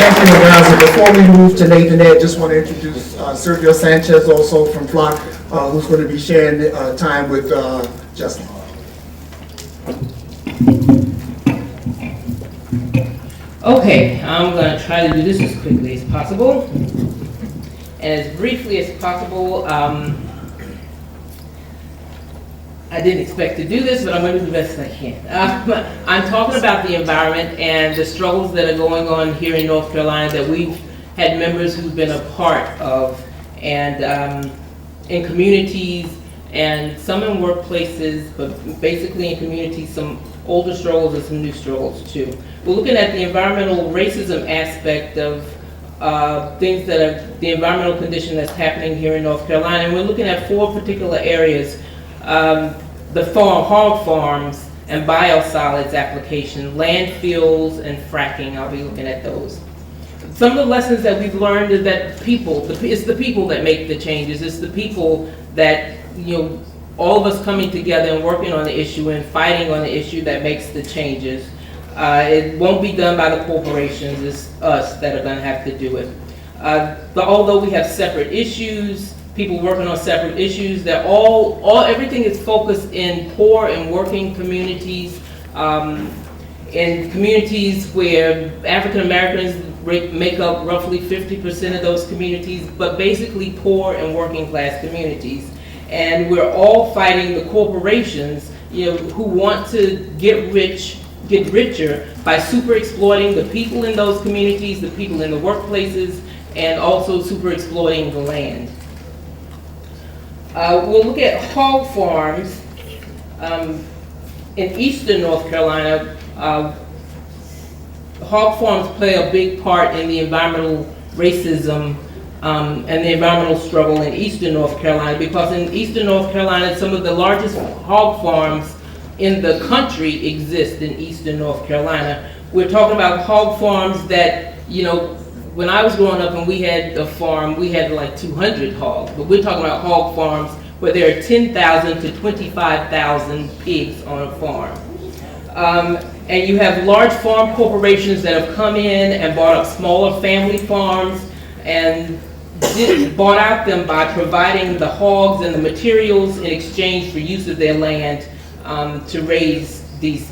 Thank you, Nagaza. Before we move to Nathanette, just want to introduce Sergio Sanchez, also from Flock, who's going to be sharing time with Justin. Okay, I'm going to try to do this as quickly as possible and as briefly as possible. I didn't expect to do this, but I'm going to do the best I can. I'm talking about the environment and the struggles that are going on here in North Carolina that we've had members who've been a part of, and in communities, and some in workplaces, but basically in communities, some older struggles and some new struggles too. We're looking at the environmental racism aspect of things that are the environmental condition that's happening here in North Carolina, and we're looking at 4 particular areas. The hog farms and biosolids application, landfills and fracking. I'll be looking at those. Some of the lessons that we've learned is that it's the people that make the changes. It's the people that, all of us coming together and working on the issue and fighting on the issue that makes the changes. It won't be done by the corporations. It's us that are going to have to do it. But although we have separate issues, people working on separate issues, that everything is focused in poor and working communities, in communities where African Americans make up roughly 50% of those communities, but basically poor and working class communities. And we're all fighting the corporations, who want to get richer by super exploiting the people in those communities, the people in the workplaces, and also super exploiting the land. We'll look at hog farms in eastern North Carolina. Hog farms play a big part in the environmental racism and the environmental struggle in eastern North Carolina, because in eastern North Carolina, some of the largest hog farms in the country exist in eastern North Carolina. We're talking about hog farms that, when I was growing up and we had a farm, we had like 200 hogs, but we're talking about hog farms where there are 10,000 to 25,000 pigs on a farm. And you have large farm corporations that have come in and bought up smaller family farms and bought out them by providing the hogs and the materials in exchange for use of their land to raise these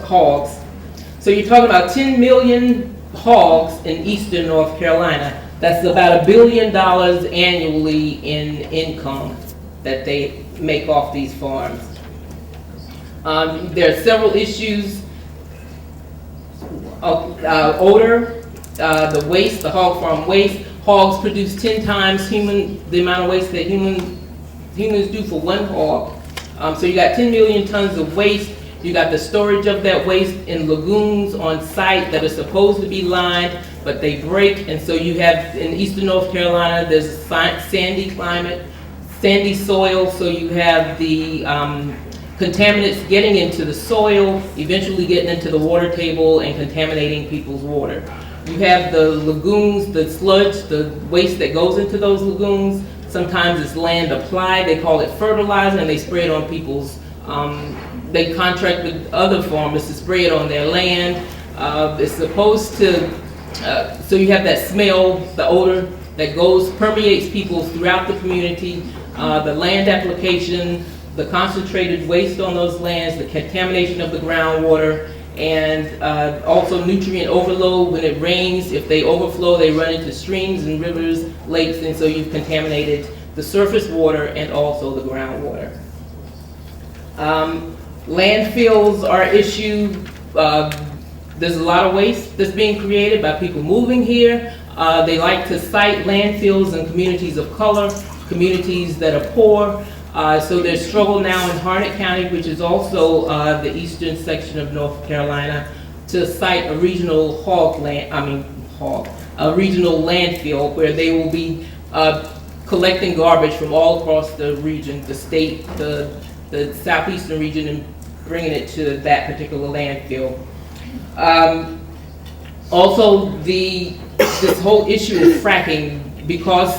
hogs. So you're talking about 10 million hogs in eastern North Carolina. That's about $1 billion annually in income that they make off these farms. There are several issues of odor, the waste, the hog farm waste. Hogs produce 10 times the amount of waste that humans do for one hog. So you got 10 million tons of waste. You got the storage of that waste in lagoons on site that are supposed to be lined, but they break. And so you have, in eastern North Carolina, there's a sandy climate, sandy soil, so you have the contaminants getting into the soil, eventually getting into the water table and contaminating people's water. You have the lagoons, the sludge, the waste that goes into those lagoons. Sometimes it's land applied, they call it fertilizer, and they spray it on people's, they contract with other farmers to spray it on their land. It's supposed to, so you have that smell, the odor that permeates people throughout the community, the land application, the concentrated waste on those lands, the contamination of the groundwater, and also nutrient overload. When it rains, if they overflow, they run into streams and rivers, lakes, and so you've contaminated the surface water and also the groundwater. Landfills are an issue. There's a lot of waste that's being created by people moving here. They like to cite landfills in communities of color, communities that are poor. So there's struggle now in Harnett County, which is also the eastern section of North Carolina, to site a regional a regional landfill where they will be collecting garbage from all across the region, the state, the southeastern region, and bringing it to that particular landfill. Also, this whole issue of fracking, because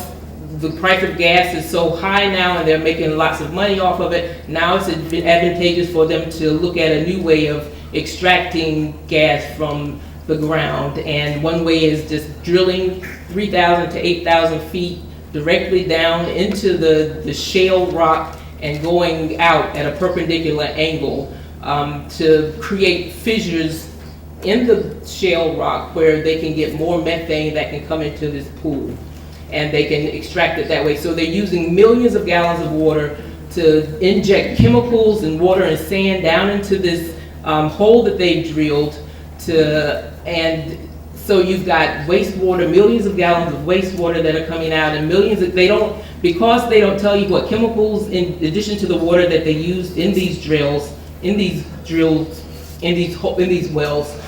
the price of gas is so high now and they're making lots of money off of it, now it's advantageous for them to look at a new way of extracting gas from the ground. And one way is just drilling 3,000 to 8,000 feet directly down into the shale rock and going out at a perpendicular angle to create fissures in the shale rock where they can get more methane that can come into this pool, and they can extract it that way. So they're using millions of gallons of water to inject chemicals and water and sand down into this hole that they've drilled and so you've got wastewater, millions of gallons of wastewater that are coming out, and millions of, because they don't tell you what chemicals in addition to the water that they used in these drills, in these wells,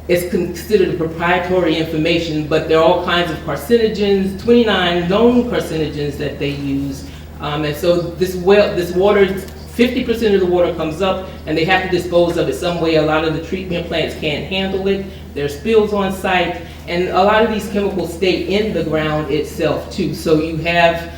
it's considered proprietary information, but there are all kinds of carcinogens, 29 known carcinogens that they use. And so this water, 50% of the water comes up, and they have to dispose of it some way. A lot of the treatment plants can't handle it. There's spills on site, and a lot of these chemicals stay in the ground itself too. So you have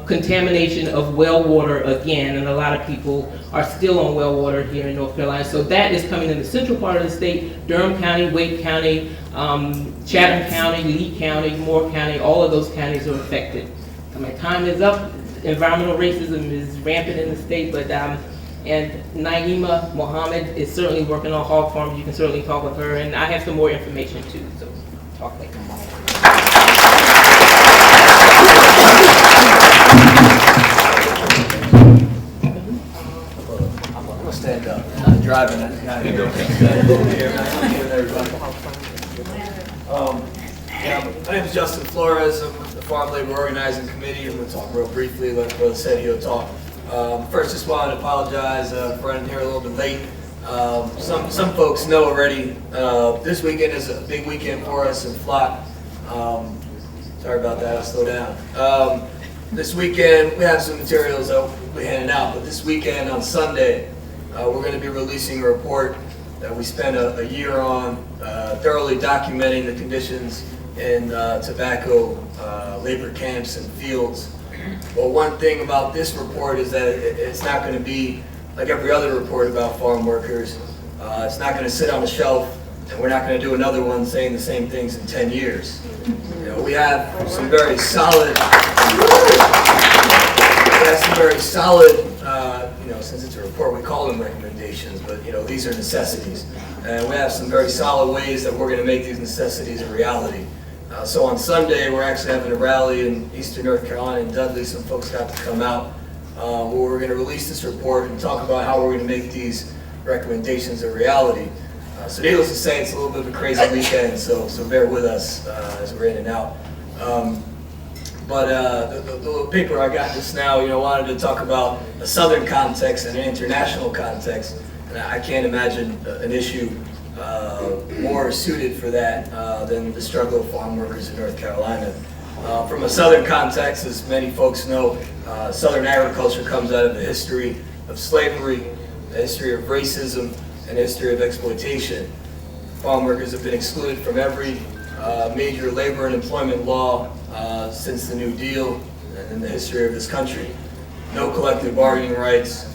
contamination of well water again, and a lot of people are still on well water here in North Carolina. So that is coming in the central part of the state, Durham County, Wake County, Chatham County, Lee County, Moore County, all of those counties are affected. My time is up. Environmental racism is rampant in the state, but and Naima Mohammed is certainly working on hog farms. You can certainly talk with her, and I have some more information too, so talk later. I'm gonna stand up. I'm driving. My name is Justin Flores. I'm with the Farm Labor Organizing Committee. I'm going to talk real briefly, let Brother Sergio talk. First, just wanted to apologize for running here a little bit late. Some folks know already, this weekend is a big weekend for us in Flock. Sorry about that, I'll slow down. This weekend, we have some materials that we'll be handing out, but this weekend on Sunday, we're going to be releasing a report that we spent a year on, thoroughly documenting the conditions in tobacco labor camps and fields. Well, one thing about this report is that it's not going to be like every other report about farm workers. It's not going to sit on a shelf, and we're not going to do another one saying the same things in 10 years. You know, we have some very solid, since it's a report, we call them recommendations, but these are necessities. And we have some very solid ways that we're going to make these necessities a reality. So on Sunday, we're actually having a rally in Eastern North Carolina in Dudley. Some folks got to come out where we're going to release this report and talk about how we're going to make these recommendations a reality. So needless to say, it's a little bit of a crazy weekend, so bear with us as we're in and out. But the little paper I got just now, wanted to talk about a southern context and an international context. And I can't imagine an issue more suited for that than the struggle of farm workers in North Carolina. From a southern context, as many folks know, southern agriculture comes out of the history of slavery, the history of racism, and the history of exploitation. Farm workers have been excluded from every major labor and employment law since the New Deal and in the history of this country. No collective bargaining rights,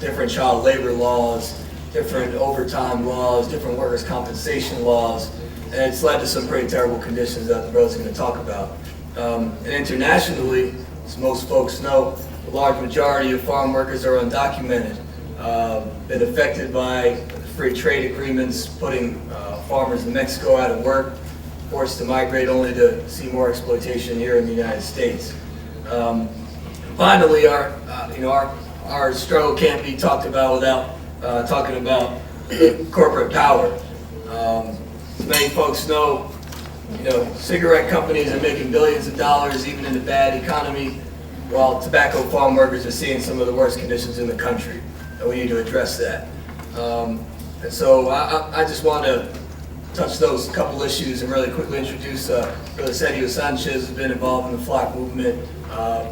different child labor laws, different overtime laws, different workers' compensation laws, and it's led to some pretty terrible conditions that the brother's going to talk about. And internationally, as most folks know, the large majority of farm workers are undocumented, been affected by free trade agreements, putting farmers in Mexico out of work, forced to migrate only to see more exploitation here in the United States. Finally, our struggle can't be talked about without talking about corporate power. As many folks know, cigarette companies are making billions of dollars even in a bad economy, while tobacco farm workers are seeing some of the worst conditions in the country, and we need to address that. And so I just want to touch those couple issues and really quickly introduce Brother Sergio Sanchez, who's been involved in the Flock movement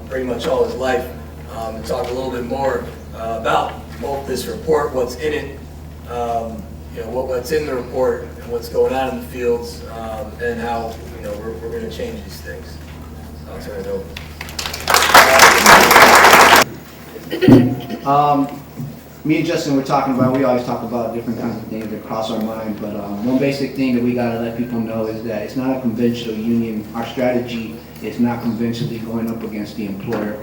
pretty much all his life, and talk a little bit more about both this report, what's in it, what's in the report, and what's going on in the fields, and how we're going to change these things. I'll turn it over. me and Justin were talking about, we always talk about different kinds of things that cross our mind, but one basic thing that we gotta let people know is that it's not a conventional union. Our strategy is not conventionally going up against the employer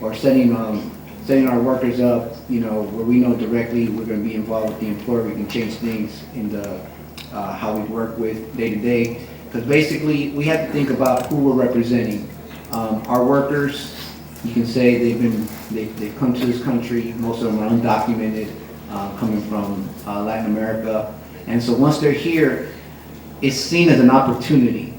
or setting our workers up, where we know directly we're gonna be involved with the employer. We can change things in the how we work with day to day. Because basically, we have to think about who we're representing. Our workers, you can say they've come to this country, most of them are undocumented, coming from Latin America. And so once they're here, it's seen as an opportunity.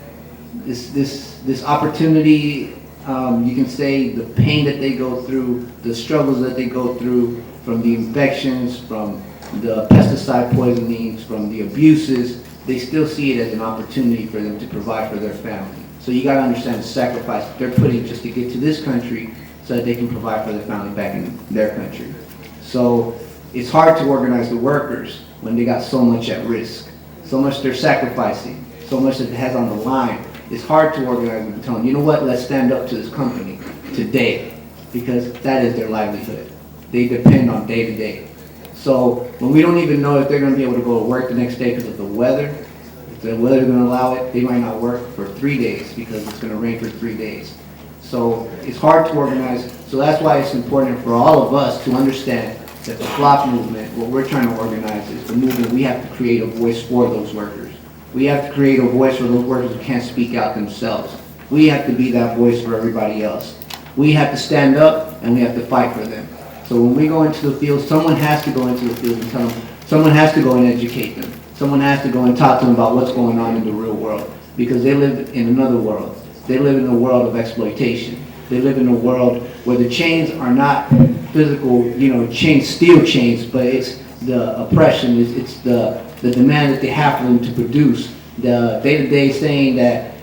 This opportunity, you can say the pain that they go through, the struggles that they go through, from the infections, from the pesticide poisonings, from the abuses, they still see it as an opportunity for them to provide for their family. So you gotta understand the sacrifice that they're putting just to get to this country so that they can provide for their family back in their country. So it's hard to organize the workers when they got so much at risk, so much they're sacrificing, so much that it has on the line. It's hard to organize them and tell them, you know what, let's stand up to this company today, because that is their livelihood. They depend on day to day. So when we don't even know if they're gonna be able to go to work the next day because of the weather, if the weather's gonna allow it, they might not work for 3 days because it's gonna rain for 3 days. So it's hard to organize. So that's why it's important for all of us to understand that the flock movement, what we're trying to organize is the movement. We have to create a voice for those workers. We have to create a voice for those workers who can't speak out themselves. We have to be that voice for everybody else. We have to stand up and we have to fight for them. So when we go into the field, someone has to go into the field and tell them, someone has to go and educate them. Someone has to go and talk to them about what's going on in the real world, because they live in another world. They live in a world of exploitation. They live in a world where the chains are not physical, chains, steel chains, but it's the oppression, it's the demand that they have for them to produce. The day-to-day saying that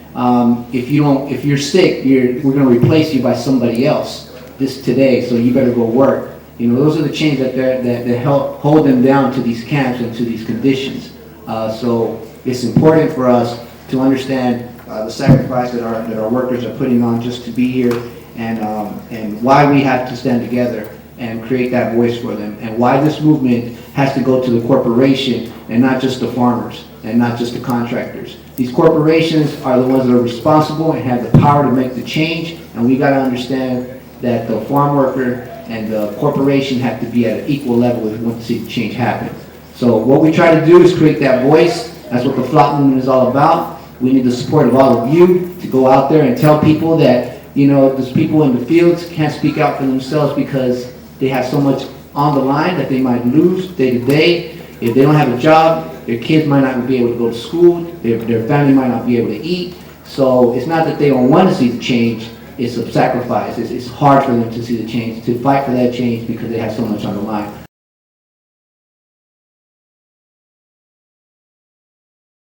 if you're sick, we're going to replace you by somebody else this today, so you better go work. Those are the chains that help hold them down to these camps and to these conditions. So it's important for us to understand the sacrifice that our workers are putting on just to be here, and why we have to stand together and create that voice for them, and why this movement has to go to the corporation and not just the farmers and not just the contractors. These corporations are the ones that are responsible and have the power to make the change, and we got to understand that the farm worker and the corporation have to be at an equal level if we want to see the change happen. So what we try to do is create that voice. That's what the flock movement is all about. We need the support of all of you to go out there and tell people that, those people in the fields can't speak out for themselves because they have so much on the line that they might lose day to day. If they don't have a job, their kids might not be able to go to school, their family might not be able to eat. So it's not that they don't want to see the change, it's a sacrifice. It's hard for them to see the change, to fight for that change because they have so much on the line.